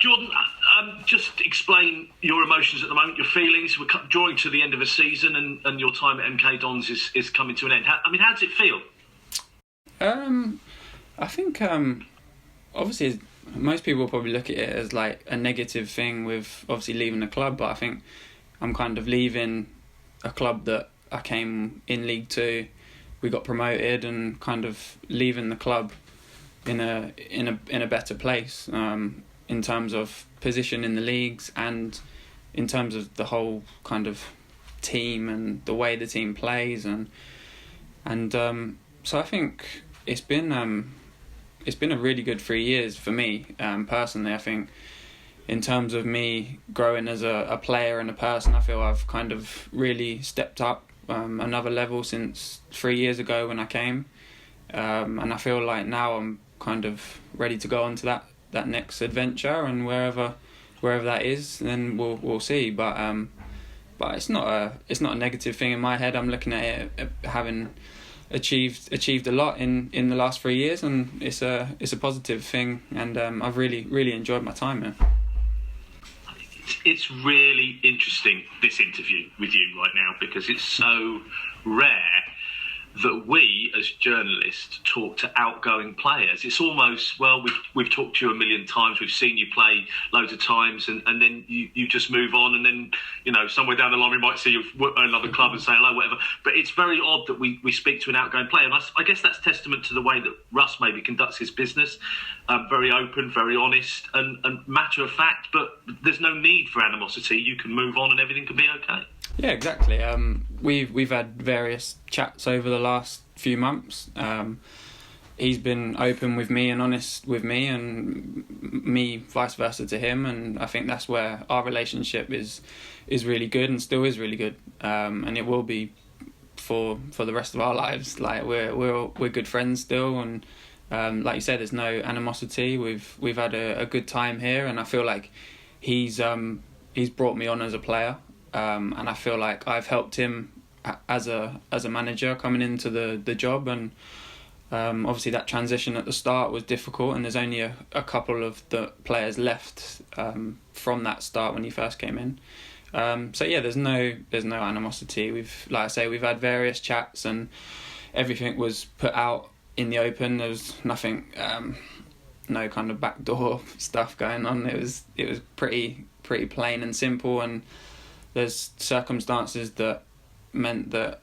Jordan, just explain your emotions at the moment, your feelings. We're drawing to the end of a season, and your time at MK Dons is coming to an end. How does it feel? I think obviously most people probably look at it as like a negative thing with obviously leaving the club, but I think I'm kind of leaving a club that I came in League Two, we got promoted, and kind of leaving the club in a better place in terms of position in the leagues and in terms of the whole kind of team and the way the team plays and so I think it's been a really good 3 years for me personally. I think in terms of me growing as a player and a person, I feel I've kind of really stepped up another level since 3 years ago when I came, and I feel like now I'm kind of ready to go on to that next adventure, and wherever that is, then we'll see. But it's not a negative thing in my head. I'm looking at it having achieved a lot in the last 3 years, and it's a positive thing, and I've really enjoyed my time here. It's really interesting, this interview with you right now, because it's so rare that we as journalists talk to outgoing players. It's almost, well, we've talked to you a million times, we've seen you play loads of times, and then you just move on, and then, you know, somewhere down the line we might see you at another club and say hello, whatever. But it's very odd that we speak to an outgoing player, and I guess that's testament to the way that Russ maybe conducts his business, very open, very honest, and matter of fact, but there's no need for animosity. You can move on and everything can be okay. Yeah, exactly. We've had various chats over the last few months. He's been open with me and honest with me, and me vice versa to him. And I think that's where our relationship is really good, and still is really good. And it will be for the rest of our lives. Like we're good friends still, and like you said, there's no animosity. We've had a good time here, and I feel like he's brought me on as a player. And I feel like I've helped him as a manager coming into the job, and obviously that transition at the start was difficult, and there's only a couple of the players left from that start when he first came in. So yeah, there's no animosity. We've had various chats, and everything was put out in the open. There was nothing, no kind of backdoor stuff going on. It was pretty plain and simple, and there's circumstances that meant that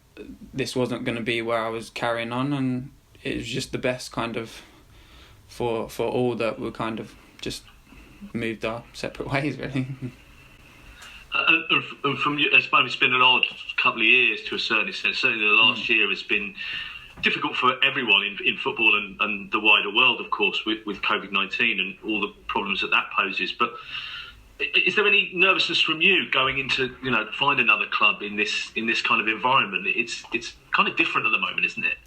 this wasn't going to be where I was carrying on, and it was just the best kind of for all that we kind of just moved our separate ways, really. And from you, I suppose it's been an odd couple of years to a certain extent. Certainly the last year has been difficult for everyone in football and the wider world, of course, with COVID-19 and all the problems that poses. But is there any nervousness from you going into, you know, find another club in this kind of environment? It's kind of different at the moment, isn't it?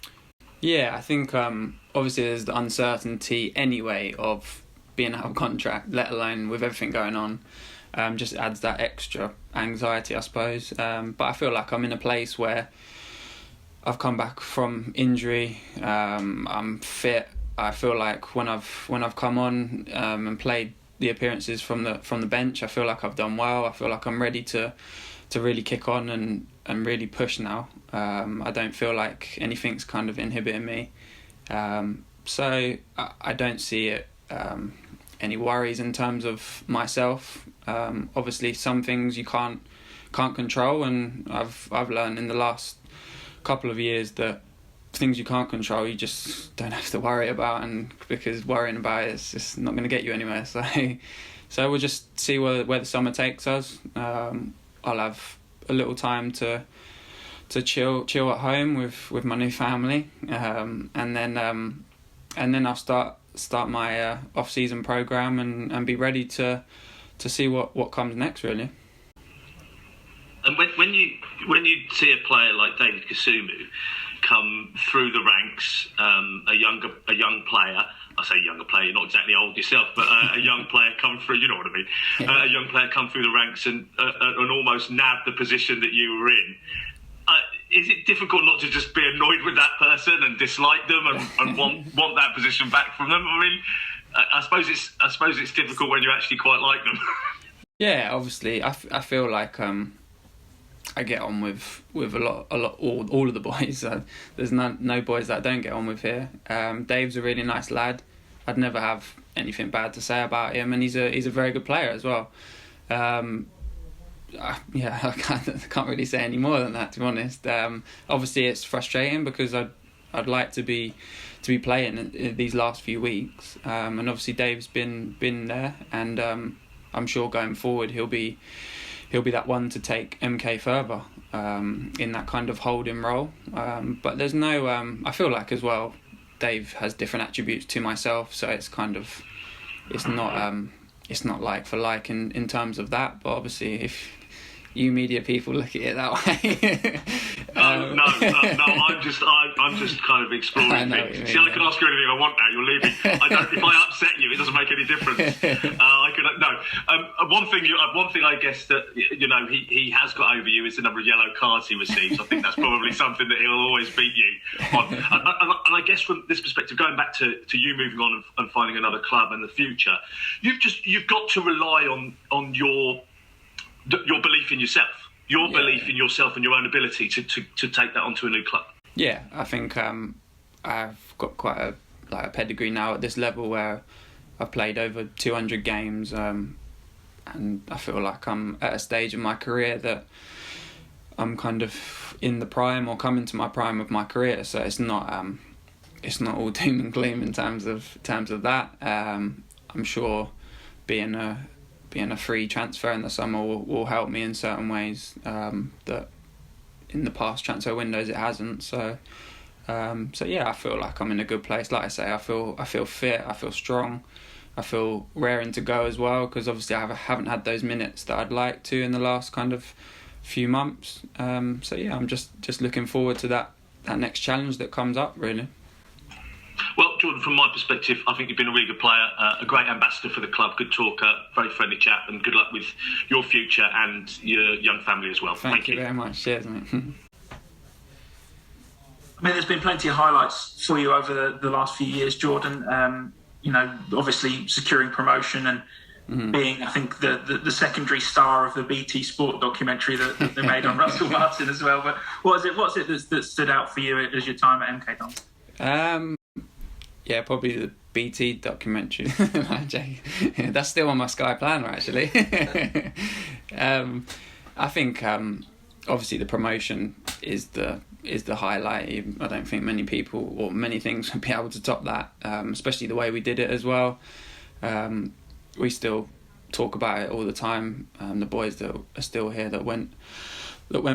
Yeah, I think obviously there's the uncertainty anyway of being out of contract, let alone with everything going on. Just adds that extra anxiety, I suppose. But I feel like I'm in a place where I've come back from injury. I'm fit. I feel like when I've come on and played the appearances from the bench, I feel like I've done well. I feel like I'm ready to really kick on and really push now. I don't feel like anything's kind of inhibiting me. So I don't see it any worries in terms of myself. Obviously some things you can't control, and I've learned in the last couple of years that things you can't control, you just don't have to worry about, and because worrying about it is just not going to get you anywhere. So we'll just see where the summer takes us. I'll have a little time to chill at home with my new family, and then I'll start my off-season program and be ready to see what comes next, really. And when you see a player like David Kasumu come through the ranks, a young player, I say younger player, you're not exactly old yourself, but a young player come through, you know what I mean, a young player come through the ranks and almost nab the position that you were in. Is it difficult not to just be annoyed with that person and dislike them and want that position back from them? I mean, I suppose it's difficult when you actually quite like them. Yeah, obviously, I feel like I get on with all of the boys. There's no boys that I don't get on with here. Dave's a really nice lad. I'd never have anything bad to say about him, and he's a very good player as well. I can't really say any more than that, to be honest. Obviously, it's frustrating because I'd like to be playing in these last few weeks, and obviously Dave's been there, and I'm sure going forward he'll be that one to take MK further in that kind of holding role. But there's no I feel like as well Dave has different attributes to myself, so it's kind of it's not like for like in terms of that. But obviously if you media people look at it that way. No. I'm just kind of exploring things. See, I can ask you anything I want now. You're leaving. If I upset you, it doesn't make any difference. One thing I guess that he has got over you is the number of yellow cards he receives. I think that's probably something that he'll always beat you on. And I guess from this perspective, going back to you moving on and finding another club in the future, you've got to rely on your belief in yourself, belief in yourself and your own ability to take that onto a new club. Yeah, I think I've got quite a pedigree now at this level where I've played over 200 games, and I feel like I'm at a stage in my career that I'm kind of in the prime or coming to my prime of my career. So it's not all doom and gloom in terms of that. I'm sure being a free transfer in the summer will help me in certain ways that in the past transfer windows it hasn't. So yeah, I feel like I'm in a good place. Like I say, I feel fit, I feel strong, I feel raring to go as well, because obviously I haven't had those minutes that I'd like to in the last kind of few months. So yeah, I'm just looking forward to that next challenge that comes up, really. Well, Jordan, from my perspective, I think you've been a really good player, a great ambassador for the club, good talker, very friendly chap, and good luck with your future and your young family as well. Thank you very much. Cheers, mate. I mean, there's been plenty of highlights for you over the last few years, Jordan. Obviously securing promotion and being, I think, the secondary star of the BT Sport documentary that they made on Russell Martin as well. But what's it that stood out for you as your time at MK Dons? Yeah, probably the BT documentary. That's still on my Sky planner, actually. I think obviously the promotion is the highlight. I don't think many people or many things would be able to top that, especially the way we did it as well. We still talk about it all the time. The boys that are still here that went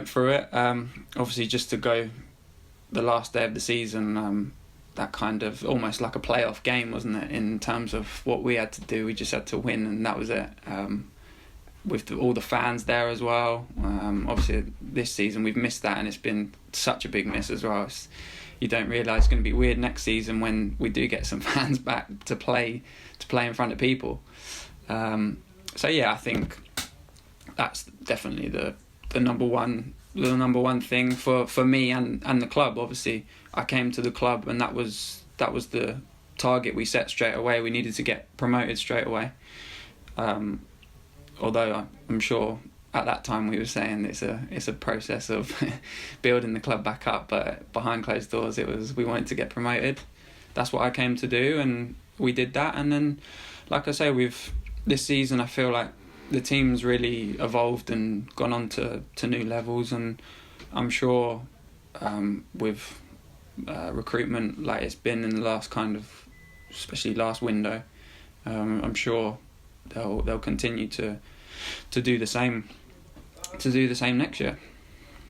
through it. Obviously, just to go the last day of the season. That kind of almost like a playoff game, wasn't it? In terms of what we had to do, we just had to win, and that was it. With all the fans there as well. Obviously, this season we've missed that, and it's been such a big miss as well. You don't realise it's going to be weird next season when we do get some fans back to play in front of people. So yeah, I think that's definitely the number one thing for me and the club. Obviously, I came to the club and that was the target we set straight away. We needed to get promoted straight away. Although I'm sure at that time we were saying it's a process of building the club back up, but behind closed doors we wanted to get promoted. That's what I came to do, and we did that. And then, like I say, this season I feel like the team's really evolved and gone on to new levels, and I'm sure with recruitment like it's been in the last kind of, especially last window, I'm sure they'll continue to do the same next year.